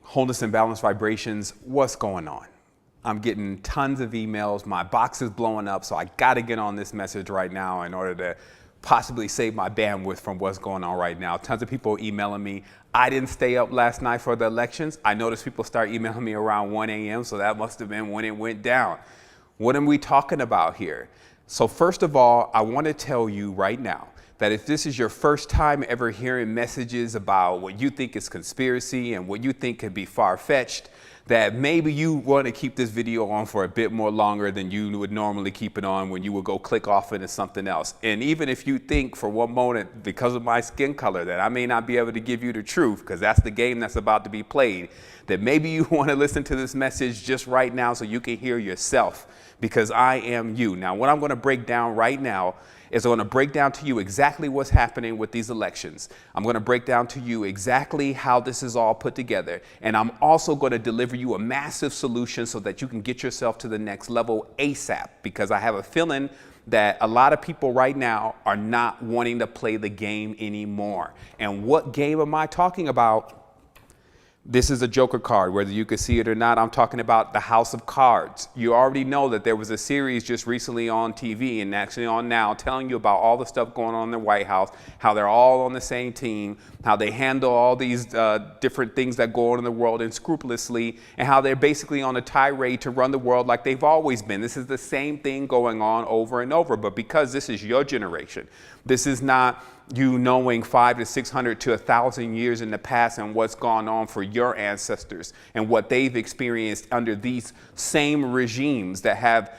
Wholeness and Balance Vibrations, what's going on? I'm getting tons of emails. My box is blowing up, so I got to get on this message right now in order to possibly save my bandwidth from what's going on right now. Tons of people emailing me. I didn't stay up last night for the elections. I noticed people start emailing me around 1 a.m., so that must have been when it went down. What are we talking about here? So first of all, I want to tell you right now that if this is your first time ever hearing messages about what you think is conspiracy and what you think could be far-fetched, that maybe you want to keep this video on for a bit more longer than you would normally keep it on when you would go click off into something else. And even if you think for one moment, because of my skin color, that I may not be able to give you the truth, because that's the game that's about to be played, that maybe you want to listen to this message just right now so you can hear yourself, because I am you. Now, what I'm going to break down right now is I'm going to break down to you exactly what's happening with these elections. I'm going to break down to you exactly how this is all put together. And I'm also going to deliver you a massive solution so that you can get yourself to the next level ASAP, because I have a feeling that a lot of people right now are not wanting to play the game anymore. And what game am I talking about? This is a Joker card, whether you can see it or not. I'm talking about the House of Cards. You already know that there was a series just recently on TV and actually on now telling you about all the stuff going on in the White House, how they're all on the same team, how they handle all these different things that go on in the world unscrupulously, and how they're basically on a tirade to run the world like they've always been. This is the same thing going on over and over, but because this is your generation, this is not you knowing 500 to 600 to 1,000 years in the past and what's gone on for your ancestors and what they've experienced under these same regimes that have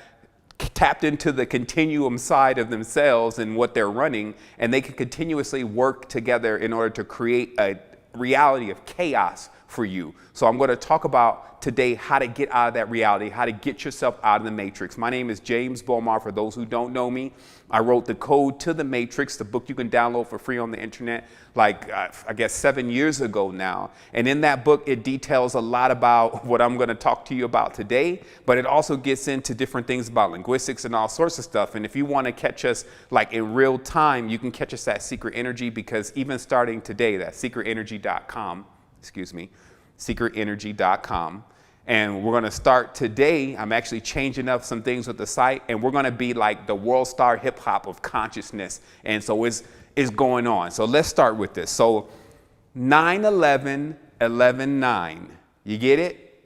tapped into the continuum side of themselves and what they're running, and they can continuously work together in order to create a reality of chaos for you. So I'm going to talk about today how to get out of that reality, how to get yourself out of the matrix. My name is James Bomar. For those who don't know me, I wrote The Code to the Matrix, the book you can download for free on the internet, like I guess 7 years ago now. And in that book, it details a lot about what I'm going to talk to you about today, but it also gets into different things about linguistics and all sorts of stuff. And if you want to catch us like in real time, you can catch us at Secret Energy, because even starting today, that's secretenergy.com, secretenergy.com. And we're going to start today. I'm actually changing up some things with the site, and we're going to be like the world star hip hop of consciousness. And so it's going on. So let's start with this. So 9/11/11/9. You get it?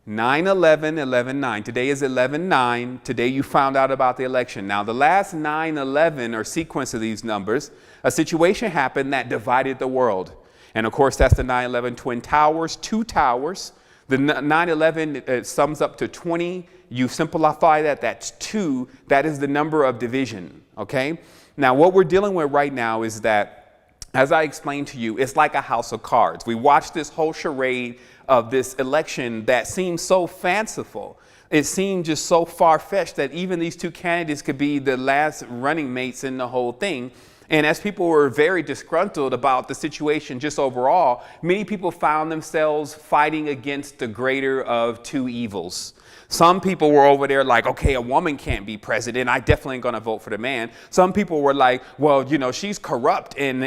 9/11/11/9. Today is 11/9. Today you found out about the election. Now, the last 9/11 or sequence of these numbers, a situation happened that divided the world. And of course, that's the 9/11 Twin Towers, 2 towers. The 9/11 sums up to 20. You simplify that, that's 2. That is the number of division, okay? Now, what we're dealing with right now is that, as I explained to you, it's like a house of cards. We watched this whole charade of this election that seemed so fanciful. It seemed just so far-fetched that even these 2 candidates could be the last running mates in the whole thing. And as people were very disgruntled about the situation just overall, many people found themselves fighting against the greater of 2 evils. Some people were over there like, okay, a woman can't be president. I definitely ain't going to vote for the man. Some people were like, well, you know, she's corrupt and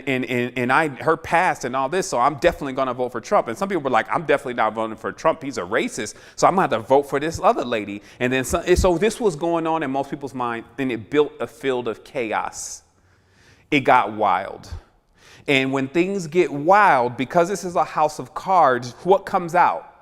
her past and all this, so I'm definitely going to vote for Trump. And some people were like, I'm definitely not voting for Trump. He's a racist, so I'm going to have to vote for this other lady. And then so this was going on in most people's mind, and it built a field of chaos. It got wild. And when things get wild, because this is a house of cards, what comes out?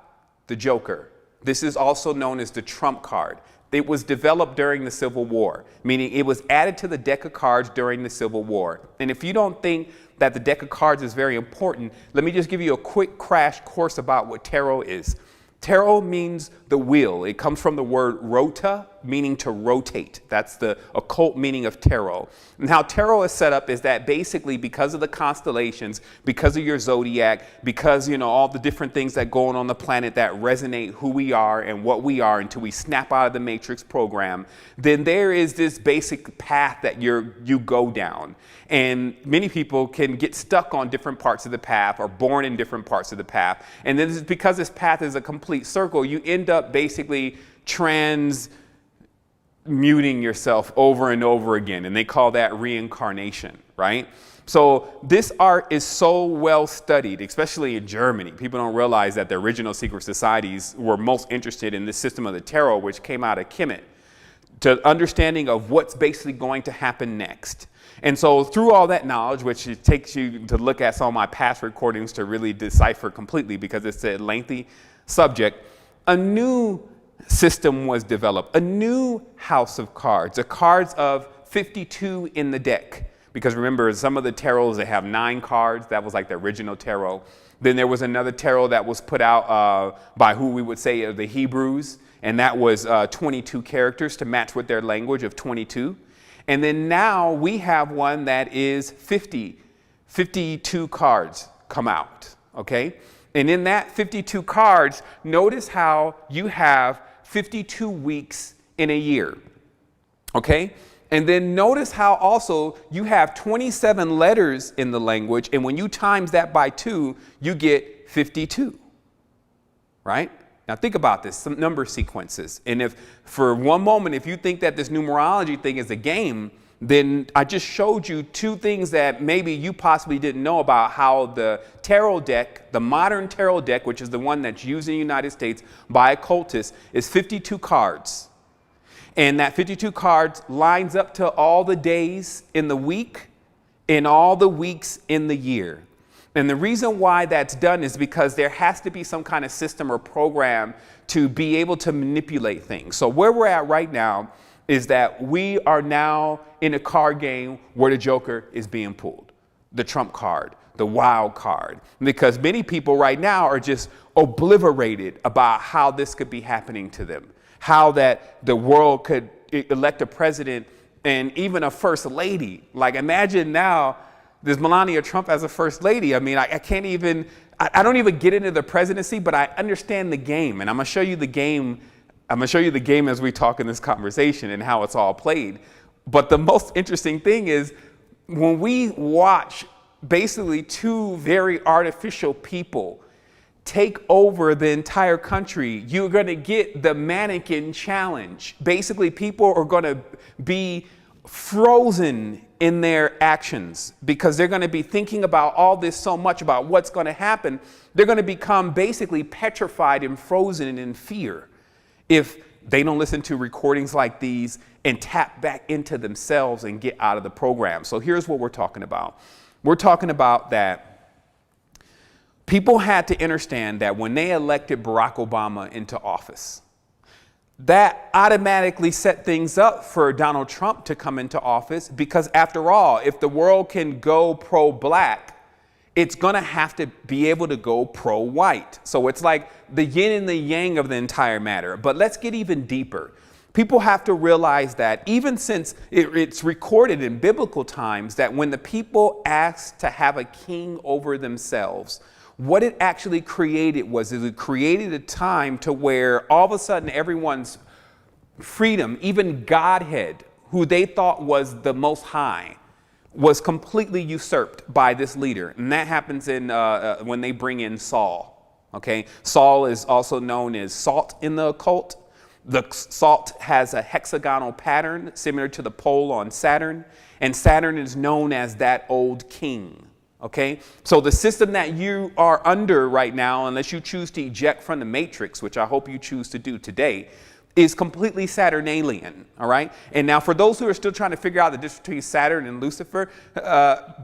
The Joker. This is also known as the Trump card. It was developed during the Civil War, meaning it was added to the deck of cards during the Civil War. And if you don't think that the deck of cards is very important, let me just give you a quick crash course about what tarot is. Tarot means the wheel. It comes from the word rota, meaning to rotate. That's the occult meaning of tarot. And how tarot is set up is that basically because of the constellations, because of your zodiac, because, you know, all the different things that go on the planet that resonate who we are and what we are until we snap out of the matrix program, then there is this basic path that you go down. And many people can get stuck on different parts of the path or born in different parts of the path. And then because this path is a complete circle, you end up basically muting yourself over and over again. And they call that reincarnation, right? So this art is so well studied, especially in Germany. People don't realize that the original secret societies were most interested in this system of the tarot, which came out of Kemet, to understanding of what's basically going to happen next. And so through all that knowledge, which it takes you to look at some of my past recordings to really decipher completely, because it's a lengthy subject, a new system was developed, a new house of cards, the cards of 52 in the deck. Because remember, some of the tarots, they have 9 cards. That was like the original tarot. Then there was another tarot that was put out by who we would say are the Hebrews. And that was 22 characters to match with their language of 22. And then now we have one that is 52 cards come out, okay? And in that 52 cards, notice how you have 52 weeks in a year, okay? And then notice how also you have 27 letters in the language, and when you times that by 2, you get 52, right? Now think about this, some number sequences. And if for one moment, if you think that this numerology thing is a game, then I just showed you 2 things that maybe you possibly didn't know about how the tarot deck, the modern tarot deck, which is the one that's used in the United States by occultists, is 52 cards. And that 52 cards lines up to all the days in the week and all the weeks in the year. And the reason why that's done is because there has to be some kind of system or program to be able to manipulate things. So where we're at right now is that we are now in a card game where the Joker is being pulled, the Trump card, the wild card, because many people right now are just obliterated about how this could be happening to them, how that the world could elect a president and even a first lady. Like imagine now there's Melania Trump as a first lady. I mean, I can't even, I don't even get into the presidency, but I understand the game. And I'm going to show you the game. I'm going to show you the game as we talk in this conversation and how it's all played. But the most interesting thing is when we watch basically 2 very artificial people take over the entire country, you're going to get the mannequin challenge. Basically, people are going to be frozen in their actions because they're going to be thinking about all this so much about what's going to happen. They're going to become basically petrified and frozen in fear if they don't listen to recordings like these and tap back into themselves and get out of the program. So here's what we're talking about. We're talking about that people had to understand that when they elected Barack Obama into office, that automatically set things up for Donald Trump to come into office, because after all, if the world can go pro-black, it's going to have to be able to go pro-white. So it's like the yin and the yang of the entire matter. But let's get even deeper. People have to realize that even since it's recorded in biblical times that when the people asked to have a king over themselves, what it actually created was it created a time to where all of a sudden everyone's freedom, even Godhead, who they thought was the most high, was completely usurped by this leader. And that happens in when they bring in Saul. Okay, Saul is also known as Salt in the occult. The salt has a hexagonal pattern similar to the pole on Saturn, and Saturn is known as that old king. Okay, so the system that you are under right now, unless you choose to eject from the matrix, which I hope you choose to do today, is completely Saturnalian. All right. And now for those who are still trying to figure out the difference between Saturn and Lucifer,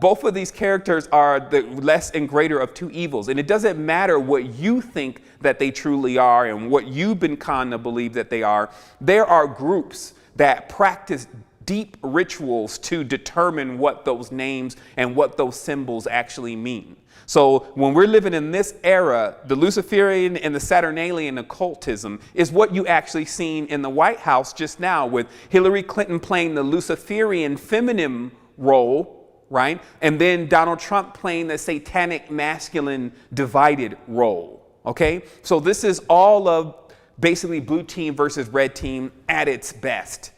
both of these characters are the less and greater of 2 evils. And it doesn't matter what you think that they truly are and what you've been conned to believe that they are. There are groups that practice deep rituals to determine what those names and what those symbols actually mean. So when we're living in this era, the Luciferian and the Saturnalian occultism is what you actually seen in the White House just now, with Hillary Clinton playing the Luciferian feminine role, right? And then Donald Trump playing the satanic masculine divided role. Okay, so this is all of basically blue team versus red team at its best.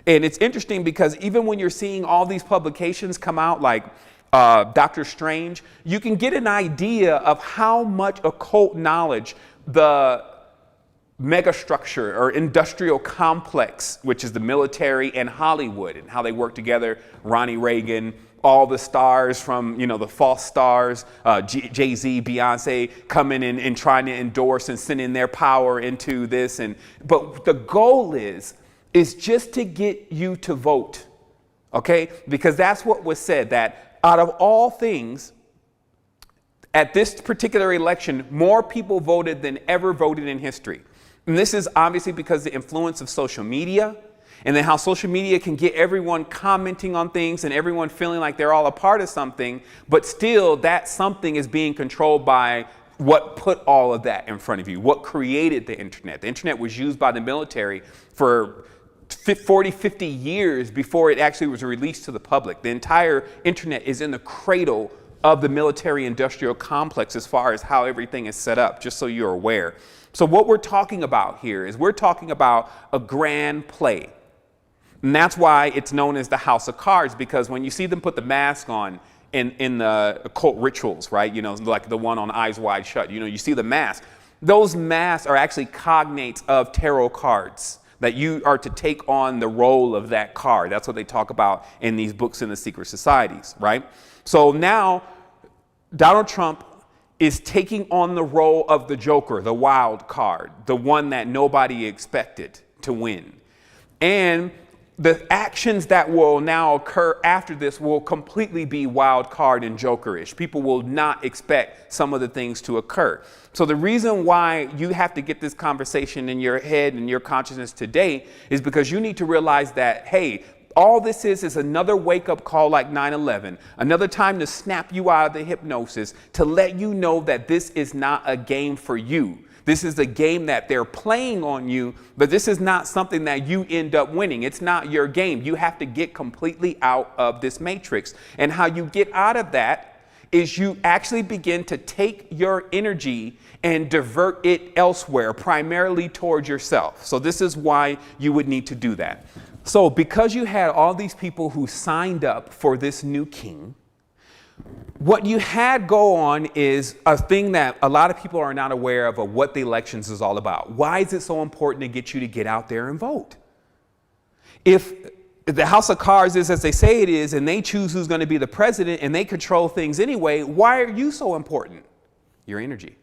And it's interesting because even when you're seeing all these publications come out like Dr. Strange, you can get an idea of how much occult knowledge the mega structure or industrial complex, which is the military and Hollywood, and how they work together. Ronnie Reagan, all the stars from, the false stars, Jay-Z, Beyonce coming in and trying to endorse and sending their power into this. But the goal is just to get you to vote. Okay? Because that's what was said, that out of all things, at this particular election, more people voted than ever voted in history. And this is obviously because of the influence of social media, and then how social media can get everyone commenting on things and everyone feeling like they're all a part of something, but still that something is being controlled by what put all of that in front of you, what created the internet. The internet was used by the military for 40, 50 years before it actually was released to the public. The entire internet is in the cradle of the military industrial complex as far as how everything is set up, just so you're aware. So what we're talking about here is we're talking about a grand play. And that's why it's known as the House of Cards, because when you see them put the mask on in the occult rituals, right? Like the one on Eyes Wide Shut, you see the mask. Those masks are actually cognates of tarot cards, that you are to take on the role of that card. That's what they talk about in these books in the secret societies, right? So now Donald Trump is taking on the role of the Joker, the wild card, the one that nobody expected to win. And the actions that will now occur after this will completely be wild card and Jokerish. People will not expect some of the things to occur. So the reason why you have to get this conversation in your head and your consciousness today is because you need to realize that, hey, all this is another wake-up call like 9/11, another time to snap you out of the hypnosis, to let you know that this is not a game for you. This is a game that they're playing on you, but this is not something that you end up winning. It's not your game. You have to get completely out of this matrix. And how you get out of that is you actually begin to take your energy and divert it elsewhere, primarily towards yourself. So this is why you would need to do that. So because you had all these people who signed up for this new king, what you had go on is a thing that a lot of people are not aware of what the elections is all about. Why is it so important to get you to get out there and vote? If the House of Cards is as they say it is, and they choose who's going to be the president and they control things anyway, why are you so important? Your energy.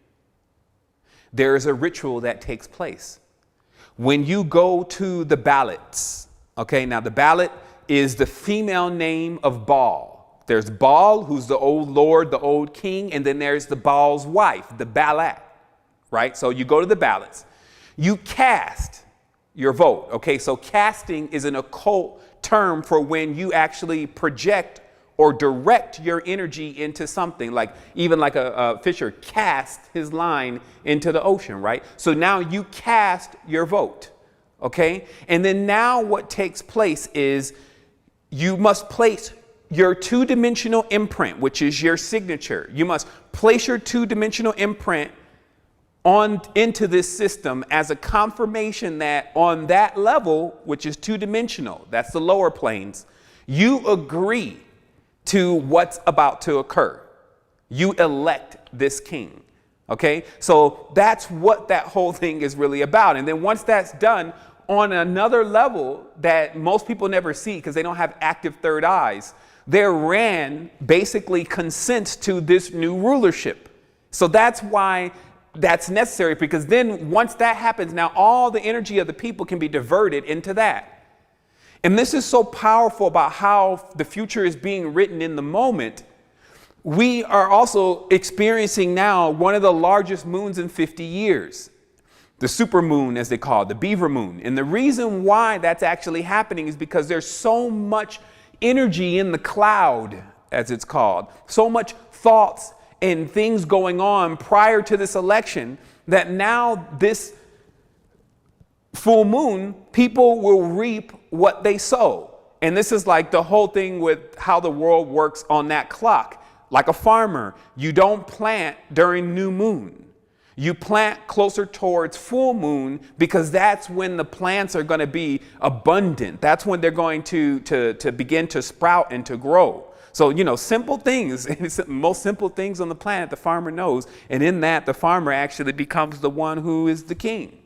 There is a ritual that takes place. When you go to the ballots, okay, now the ballot is the female name of Baal. There's Baal, who's the old lord, the old king, and then there's the Baal's wife, the Baalat, right? So you go to the ballots. You cast your vote, okay? So casting is an occult term for when you actually project or direct your energy into something, like even like a fisher cast his line into the ocean, right? So now you cast your vote. Okay. And then now what takes place is you must place your two-dimensional imprint, which is your signature. You must place your two-dimensional imprint into this system as a confirmation that on that level, which is two-dimensional, that's the lower planes, you agree to what's about to occur. You elect this king. Okay. So that's what that whole thing is really about. And then once that's done, on another level that most people never see because they don't have active third eyes, their RAN basically consents to this new rulership. So that's why that's necessary, because then once that happens, now all the energy of the people can be diverted into that. And this is so powerful about how the future is being written in the moment. We are also experiencing now one of the largest moons in 50 years. The super moon, as they call it, the beaver moon. And the reason why that's actually happening is because there's so much energy in the cloud, as it's called, so much thoughts and things going on prior to this election, that now this full moon, people will reap what they sow. And this is like the whole thing with how the world works on that clock. Like a farmer, you don't plant during new moon. You plant closer towards full moon, because that's when the plants are going to be abundant. That's when they're going to begin to sprout and to grow. So, simple things, most simple things on the planet, the farmer knows. And in that, the farmer actually becomes the one who is the king.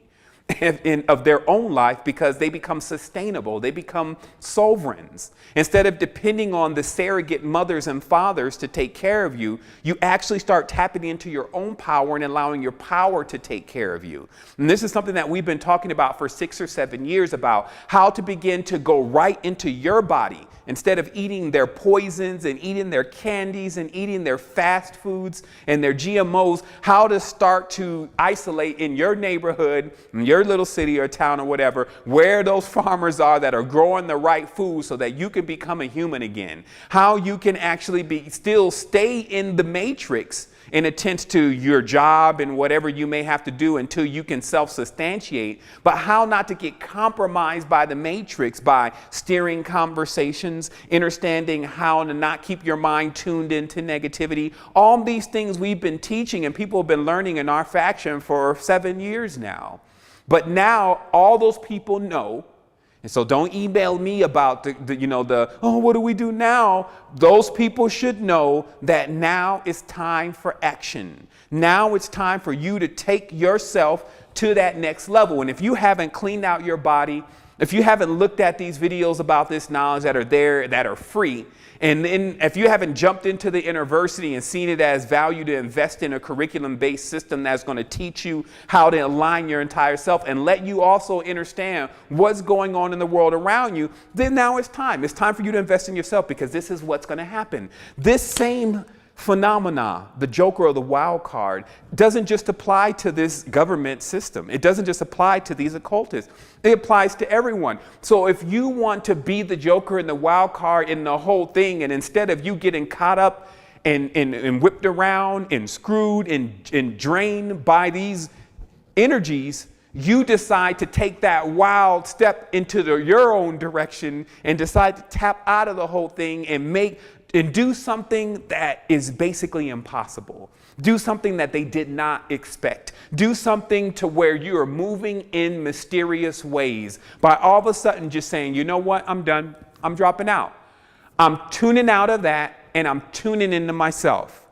of their own life, because they become sustainable. They become sovereigns. Instead of depending on the surrogate mothers and fathers to take care of you, you actually start tapping into your own power and allowing your power to take care of you. And this is something that we've been talking about for 6 or 7 years, about how to begin to go right into your body. Instead of eating their poisons and eating their candies and eating their fast foods and their GMOs, how to start to isolate in your neighborhood, in your little city or town or whatever, where those farmers are that are growing the right food so that you can become a human again. How you can actually still stay in the matrix in attendance to your job and whatever you may have to do until you can self-substantiate, but how not to get compromised by the matrix by steering conversations, understanding how to not keep your mind tuned into negativity. All these things we've been teaching and people have been learning in our faction for 7 years now. But now all those people know. And so don't email me about oh, what do we do now? Those people should know that now is time for action. Now it's time for you to take yourself to that next level. And if you haven't cleaned out your body, if you haven't looked at these videos about this knowledge that are there, that are free, and then if you haven't jumped into the university and seen it as value to invest in a curriculum-based system that's going to teach you how to align your entire self and let you also understand what's going on in the world around you, then now it's time. It's time for you to invest in yourself, because this is what's going to happen. This same phenomena, the joker or the wild card, doesn't just apply to this government system. It doesn't just apply to these occultists. It applies to everyone. So if you want to be the joker and the wild card in the whole thing, and instead of you getting caught up and whipped around and screwed and drained by these energies, you decide to take that wild step into your own direction and decide to tap out of the whole thing and do something that is basically impossible. Do something that they did not expect. Do something to where you are moving in mysterious ways by all of a sudden just saying, you know what, I'm done. I'm dropping out. I'm tuning out of that and I'm tuning into myself.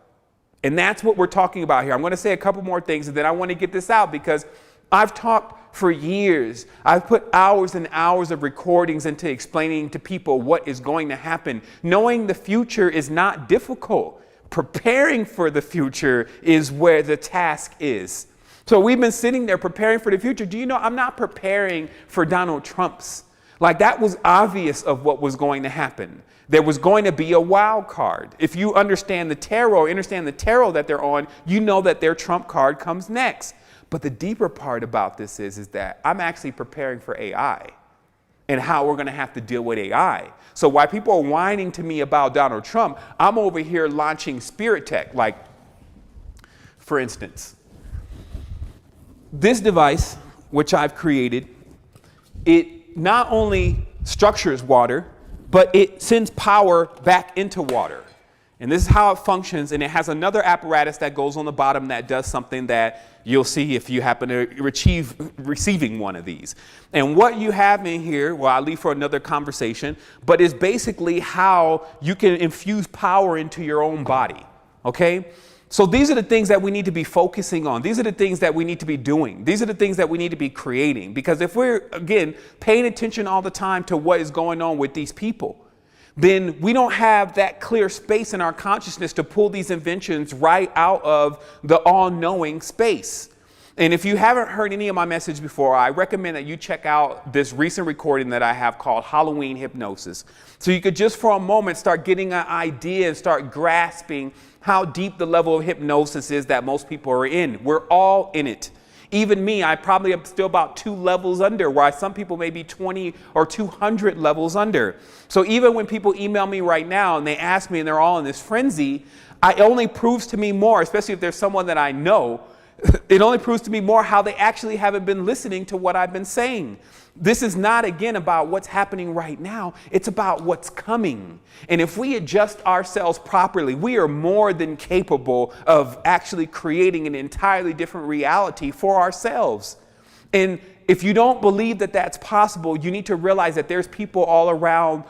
And that's what we're talking about here. I'm going to say a couple more things and then I want to get this out, because I've talked for years. I've put hours and hours of recordings into explaining to people what is going to happen. Knowing the future is not difficult. Preparing for the future is where the task is. So we've been sitting there preparing for the future. Do you know, I'm not preparing for Donald Trump's. Like, that was obvious of what was going to happen. There was going to be a wild card. If you understand the tarot that they're on, you know that their Trump card comes next. But the deeper part about this is that I'm actually preparing for AI and how we're going to have to deal with AI. So while people are whining to me about Donald Trump, I'm over here launching spirit tech. Like, for instance, this device, which I've created, it not only structures water, but it sends power back into water. And this is how it functions. And it has another apparatus that goes on the bottom that does something that you'll see if you happen to receiving one of these. And what you have in here, well, I'll leave for another conversation, but is basically how you can infuse power into your own body. Okay? So these are the things that we need to be focusing on. These are the things that we need to be doing. These are the things that we need to be creating. Because if we're, again, paying attention all the time to what is going on with these people, then we don't have that clear space in our consciousness to pull these inventions right out of the all-knowing space. And if you haven't heard any of my message before, I recommend that you check out this recent recording that I have called Halloween Hypnosis. So you could just for a moment start getting an idea and start grasping how deep the level of hypnosis is that most people are in. We're all in it. Even me, I probably am still about 2 levels under, while some people may be 20 or 200 levels under. So even when people email me right now and they ask me and they're all in this frenzy, it only proves to me more, especially if there's someone that I know, it only proves to me more how they actually haven't been listening to what I've been saying. This is not, again, about what's happening right now. It's about what's coming. And if we adjust ourselves properly, we are more than capable of actually creating an entirely different reality for ourselves. And if you don't believe that that's possible, you need to realize that there's people all around.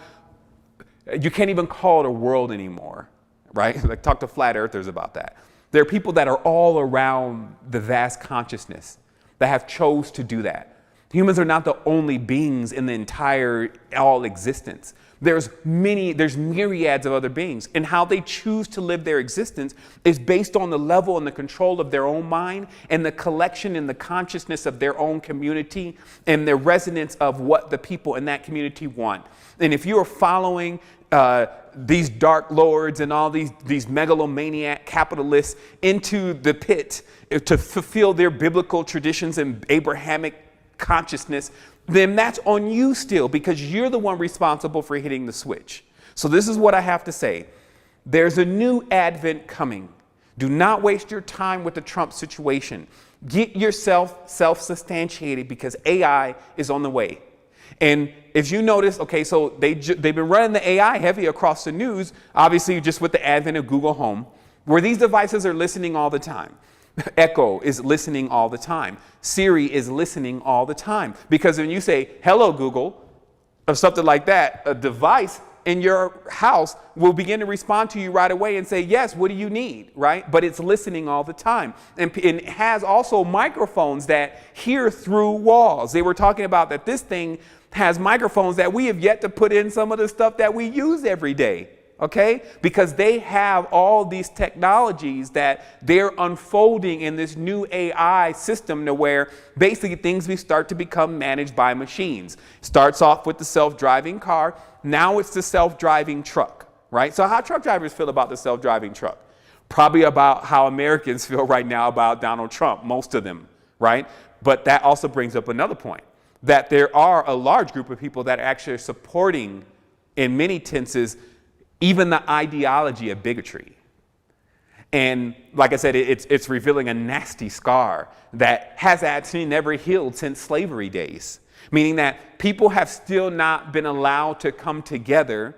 You can't even call it a world anymore, right? Like, talk to flat earthers about that. There are people that are all around the vast consciousness that have chose to do that. Humans are not the only beings in the entire all existence. There's myriads of other beings, and how they choose to live their existence is based on the level and the control of their own mind and the collection and the consciousness of their own community and the resonance of what the people in that community want. And if you are following these dark lords and all these megalomaniac capitalists into the pit to fulfill their biblical traditions and Abrahamic consciousness, then that's on you still, because you're the one responsible for hitting the switch. So this is what I have to say. There's a new advent coming. Do not waste your time with the Trump situation. Get yourself self-substantiated, because AI is on the way. And if you notice, okay, so they've been running the AI heavy across the news, obviously just with the advent of Google Home, where these devices are listening all the time. Echo is listening all the time. Siri is listening all the time. Because when you say, hello, Google, or something like that, a device in your house will begin to respond to you right away and say, yes, what do you need, right? But it's listening all the time. And it has also microphones that hear through walls. They were talking about that this thing has microphones that we have yet to put in some of the stuff that we use every day. Okay? Because they have all these technologies that they're unfolding in this new AI system, to where basically things we start to become managed by machines. Starts off with the self-driving car. Now it's the self-driving truck, right? So how truck drivers feel about the self-driving truck? Probably about how Americans feel right now about Donald Trump, most of them, right? But that also brings up another point, that there are a large group of people that are actually supporting, in many tenses, even the ideology of bigotry. And like I said, it's revealing a nasty scar that has actually never healed since slavery days. Meaning that people have still not been allowed to come together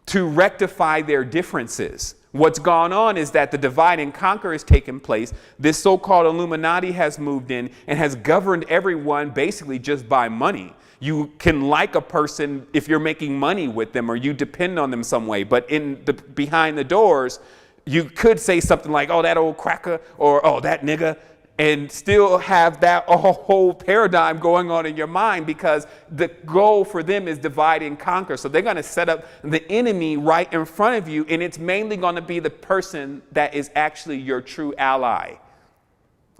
to rectify their differences. What's gone on is that the divide and conquer has taken place. This so-called Illuminati has moved in and has governed everyone basically just by money. You can like a person if you're making money with them, or you depend on them some way. But behind the doors, you could say something like, oh, that old cracker, or oh, that nigga, and still have that whole paradigm going on in your mind, because the goal for them is divide and conquer. So they're going to set up the enemy right in front of you, and it's mainly going to be the person that is actually your true ally.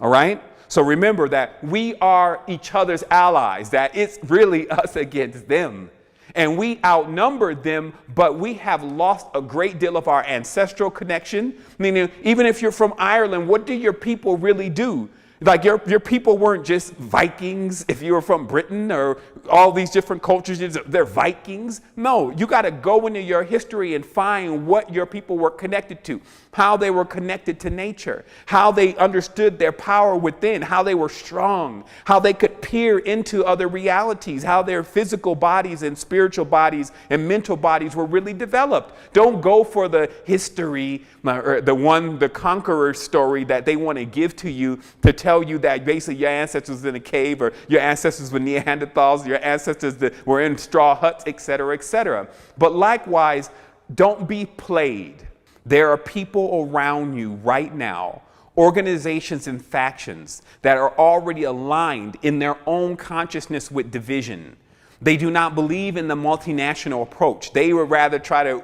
All right? So remember that we are each other's allies, that it's really us against them. And we outnumber them, but we have lost a great deal of our ancestral connection. Meaning, even if you're from Ireland, what do your people really do? Like your people weren't just Vikings. If you were from Britain or all these different cultures, they're Vikings. No, you got to go into your history and find what your people were connected to, how they were connected to nature, how they understood their power within, how they were strong, how they could peer into other realities, how their physical bodies and spiritual bodies and mental bodies were really developed. Don't go for the history, or the conqueror story that they want to give to you to tell you that basically your ancestors was in a cave, or your ancestors were Neanderthals, your ancestors that were in straw huts, etc., etc. But likewise, don't be played. There are people around you right now, organizations and factions that are already aligned in their own consciousness with division. They do not believe in the multinational approach. They would rather try to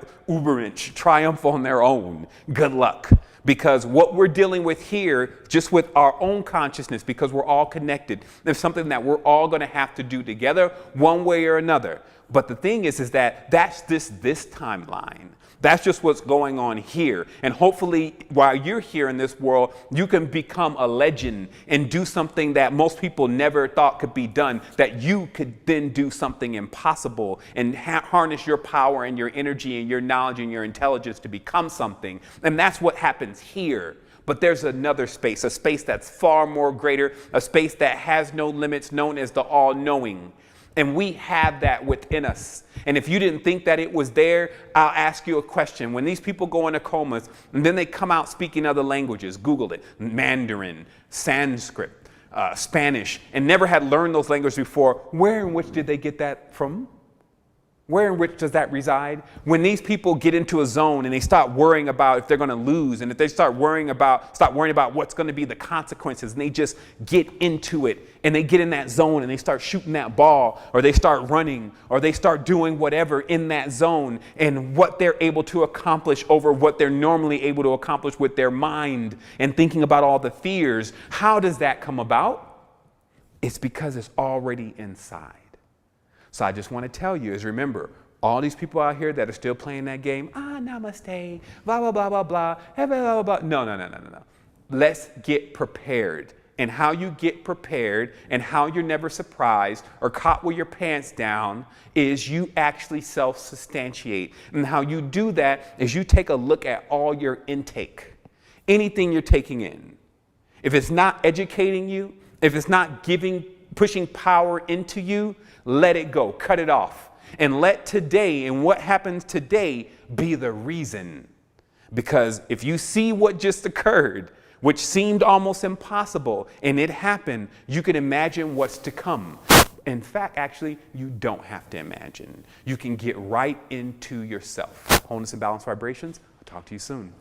triumph on their own. Good luck. Because what we're dealing with here, just with our own consciousness, because we're all connected, there's something that we're all going to have to do together one way or another. But the thing is that that's this timeline. That's just what's going on here. And hopefully, while you're here in this world, you can become a legend and do something that most people never thought could be done, that you could then do something impossible and harness your power and your energy and your knowledge and your intelligence to become something. And that's what happens here. But there's another space, a space that's far more greater, a space that has no limits, known as the all-knowing. And we have that within us. And if you didn't think that it was there, I'll ask you a question. When these people go into comas and then they come out speaking other languages, Google it, Mandarin, Sanskrit, Spanish, and never had learned those languages before, where and which did they get that from? Where in which does that reside? When these people get into a zone and they start worrying about if they're going to lose, and if they start worrying about what's going to be the consequences, and they just get into it, and they get in that zone and they start shooting that ball, or they start running, or they start doing whatever in that zone, and what they're able to accomplish over what they're normally able to accomplish with their mind, and thinking about all the fears. How does that come about? It's because it's already inside. So I just want to tell you is remember, all these people out here that are still playing that game, namaste, blah, blah, blah, blah, blah, blah, blah, blah. No. Let's get prepared. And how you get prepared and how you're never surprised or caught with your pants down is you actually self-substantiate. And how you do that is you take a look at all your intake, anything you're taking in. If it's not educating you, if it's not pushing power into you, let it go, cut it off, and let today and what happens today be the reason. Because if you see what just occurred, which seemed almost impossible, and it happened, you can imagine what's to come. In fact, actually, you don't have to imagine. You can get right into yourself. Wholeness and Balance Vibrations. I'll talk to you soon.